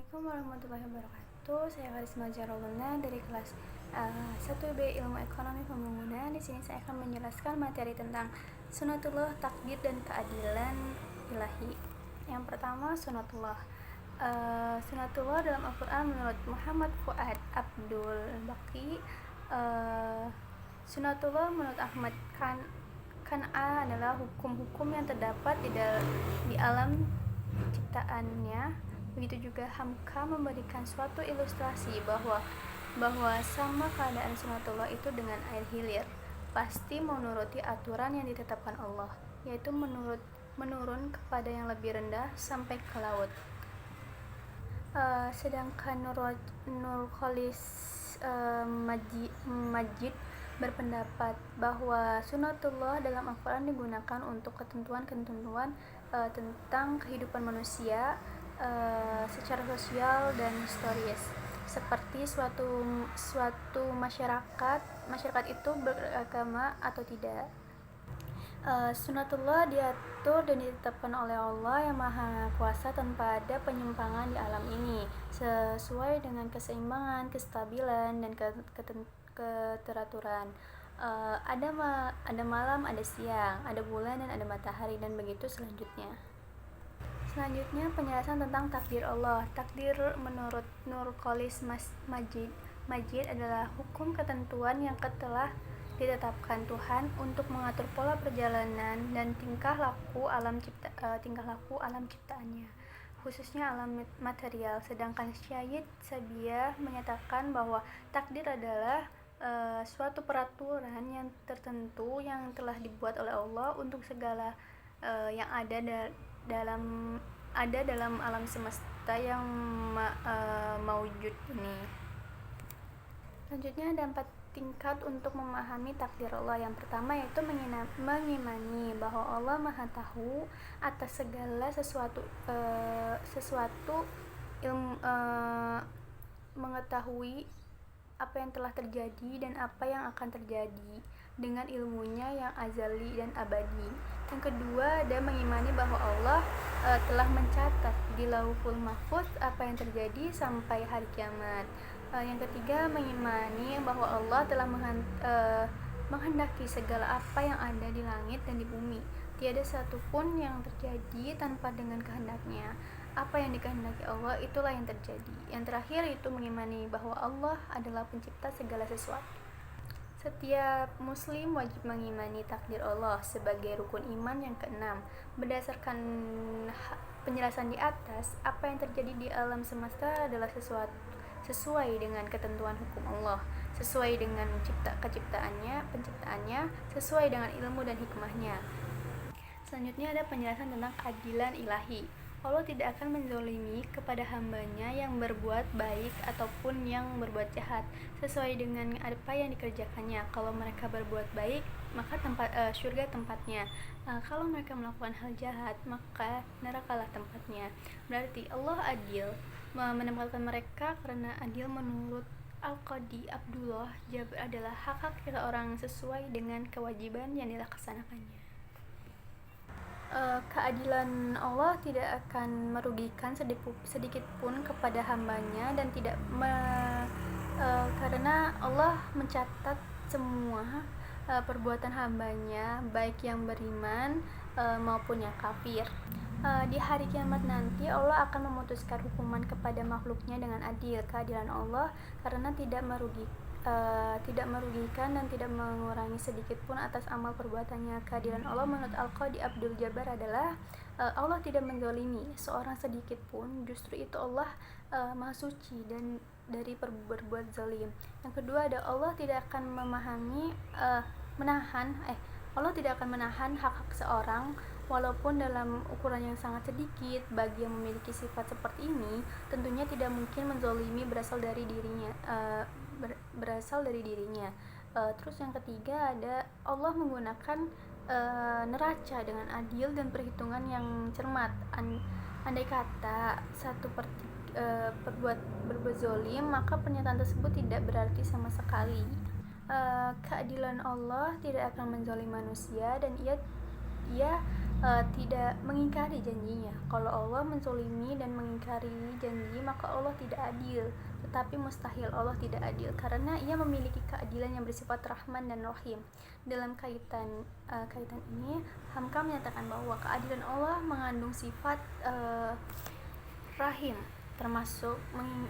Assalamualaikum warahmatullahi wabarakatuh. Saya Karisma Jaroluna dari kelas 1B Ilmu Ekonomi Pembangunan. Di sini saya akan menjelaskan materi tentang sunatullah, takdir dan keadilan ilahi. Yang pertama, sunatullah. Sunatullah dalam Al-Quran menurut Muhammad Fuad Abdul Baqi. Sunatullah menurut Ahmad Kan'a adalah hukum-hukum yang terdapat di alam ciptaannya. Begitu juga Hamka memberikan suatu ilustrasi bahwa sama keadaan sunatullah itu dengan air hilir, pasti menuruti aturan yang ditetapkan Allah, yaitu menurun kepada yang lebih rendah sampai ke laut. Sedangkan Nur Kholis Majid berpendapat bahwa sunatullah dalam Al-Quran digunakan untuk ketentuan-ketentuan tentang kehidupan manusia secara sosial dan historis, seperti suatu masyarakat itu beragama atau tidak. Sunatullah diatur dan ditetapkan oleh Allah yang Maha Kuasa tanpa ada penyimpangan di alam ini, sesuai dengan keseimbangan, kestabilan, dan keteraturan. Ada malam, ada siang, ada bulan, dan ada matahari, dan begitu selanjutnya. Selanjutnya, penjelasan tentang takdir Allah. Takdir menurut Nur Kholis Majid adalah hukum ketentuan yang telah ditetapkan Tuhan untuk mengatur pola perjalanan dan tingkah laku alam ciptaannya, khususnya alam material. Sedangkan Syed Sabiah menyatakan bahwa takdir adalah suatu peraturan yang tertentu yang telah dibuat oleh Allah untuk segala yang ada dalam alam semesta yang maujud ini. Selanjutnya ada 4 tingkat untuk memahami takdir Allah. Yang pertama yaitu mengimani bahwa Allah Maha Tahu atas segala sesuatu, mengetahui apa yang telah terjadi dan apa yang akan terjadi dengan ilmunya yang azali dan abadi. Yang kedua ada mengimani bahwa Allah telah mencatat di Lauhul Mahfuz apa yang terjadi sampai hari kiamat. Yang ketiga mengimani bahwa Allah telah menghendaki segala apa yang ada di langit dan di bumi. Tiada satupun yang terjadi tanpa dengan kehendaknya. Apa yang dikehendaki Allah itulah yang terjadi. Yang terakhir itu mengimani bahwa Allah adalah pencipta segala sesuatu. Setiap muslim wajib mengimani takdir Allah sebagai rukun iman yang keenam. Berdasarkan penjelasan di atas, apa yang terjadi di alam semesta adalah sesuai dengan ketentuan hukum Allah, sesuai dengan penciptaannya, sesuai dengan ilmu dan hikmahnya. Selanjutnya ada penjelasan tentang keadilan ilahi. Allah tidak akan menzalimi kepada hambanya yang berbuat baik ataupun yang berbuat jahat, sesuai dengan apa yang dikerjakannya. Kalau mereka berbuat baik, maka surga tempatnya. Kalau mereka melakukan hal jahat, maka nerakalah tempatnya. Berarti Allah adil menempatkan mereka karena adil. Menurut Al-Qadi Abdullah Jabir adalah hak-hak seseorang sesuai dengan kewajiban yang dilaksanakannya. Keadilan Allah tidak akan merugikan sedikit pun kepada hambanya dan karena Allah mencatat semua perbuatan hambanya, baik yang beriman maupun yang kafir. Di hari kiamat nanti Allah akan memutuskan hukuman kepada makhluknya dengan adil. Keadilan Allah karena tidak merugikan dan tidak mengurangi sedikit pun atas amal perbuatannya. Keadilan Allah menurut Al-Qadi Abdul Jabbar adalah Allah tidak menzalimi seorang sedikit pun, justru itu Allah Maha Suci dan dari berbuat zalim. Yang kedua ada Allah tidak akan Allah tidak akan menahan hak-hak seorang walaupun dalam ukuran yang sangat sedikit. Bagi yang memiliki sifat seperti ini, tentunya tidak mungkin menzalimi berasal dari dirinya. Terus yang ketiga ada Allah menggunakan neraca dengan adil dan perhitungan yang cermat. Andai kata berbuat zalim, maka pernyataan tersebut tidak berarti sama sekali. Keadilan Allah tidak akan menzalimi manusia dan ia tidak mengingkari janjinya. Kalau Allah menzolimi dan mengingkari janji, maka Allah tidak adil. Tetapi mustahil Allah tidak adil, karena ia memiliki keadilan yang bersifat Rahman dan Rahim. Dalam kaitan ini, Hamka menyatakan bahwa keadilan Allah mengandung sifat Rahim, termasuk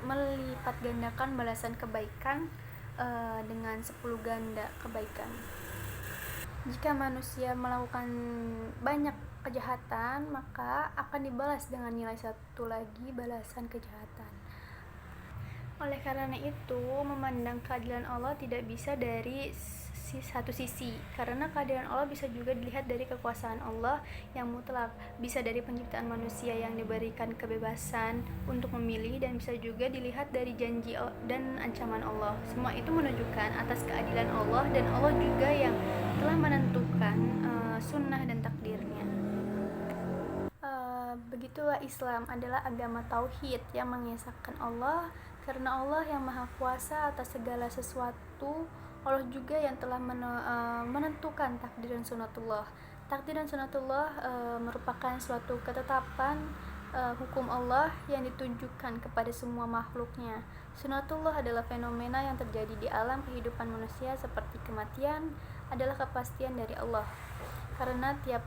melipat gandakan balasan kebaikan dengan 10 ganda kebaikan. Jika manusia melakukan banyak kejahatan, maka akan dibalas dengan nilai satu lagi balasan kejahatan. Oleh karena itu, memandang keadilan Allah tidak bisa dari satu sisi, karena keadilan Allah bisa juga dilihat dari kekuasaan Allah yang mutlak, bisa dari penciptaan manusia yang diberikan kebebasan untuk memilih, dan bisa juga dilihat dari janji dan ancaman Allah. Semua itu menunjukkan atas keadilan Allah, dan Allah juga yang telah menentukan sunnah dan takdirnya. Begitulah Islam adalah agama tauhid yang mengesahkan Allah, karena Allah yang maha kuasa atas segala sesuatu. Allah juga yang telah menentukan takdir dan sunatullah. Takdir dan sunatullah merupakan suatu ketetapan hukum Allah yang ditujukan kepada semua makhluknya. Sunatullah adalah fenomena yang terjadi di alam kehidupan manusia, seperti kematian adalah kepastian dari Allah, karena tiap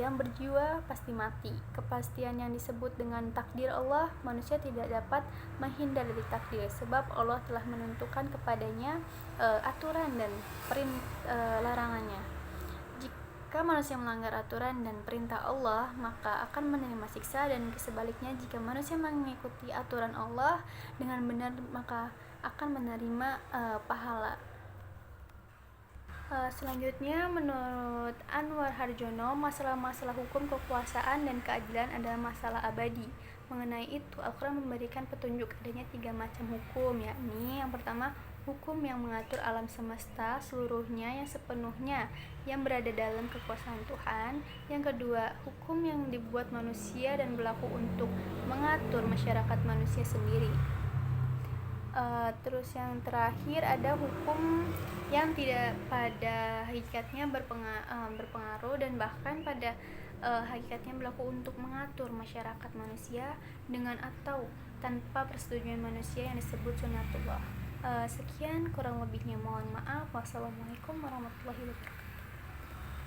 yang berjiwa pasti mati. Kepastian yang disebut dengan takdir Allah, manusia tidak dapat menghindar dari takdir, sebab Allah telah menentukan kepadanya aturan dan larangannya. Jika manusia melanggar aturan dan perintah Allah, maka akan menerima siksa, dan sebaliknya jika manusia mengikuti aturan Allah dengan benar, maka akan menerima pahala. Selanjutnya, menurut Anwar Harjono, masalah-masalah hukum kekuasaan dan keadilan adalah masalah abadi. Mengenai itu, Al-Quran memberikan petunjuk adanya 3 macam hukum, yakni yang pertama, hukum yang mengatur alam semesta seluruhnya yang sepenuhnya yang berada dalam kekuasaan Tuhan. Yang kedua, hukum yang dibuat manusia dan berlaku untuk mengatur masyarakat manusia sendiri. Terus yang terakhir ada hukum yang tidak pada hakikatnya berpengaruh dan bahkan pada hakikatnya berlaku untuk mengatur masyarakat manusia dengan atau tanpa persetujuan manusia yang disebut sunatullah. Sekian, kurang lebihnya mohon maaf. Wassalamualaikum warahmatullahi wabarakatuh.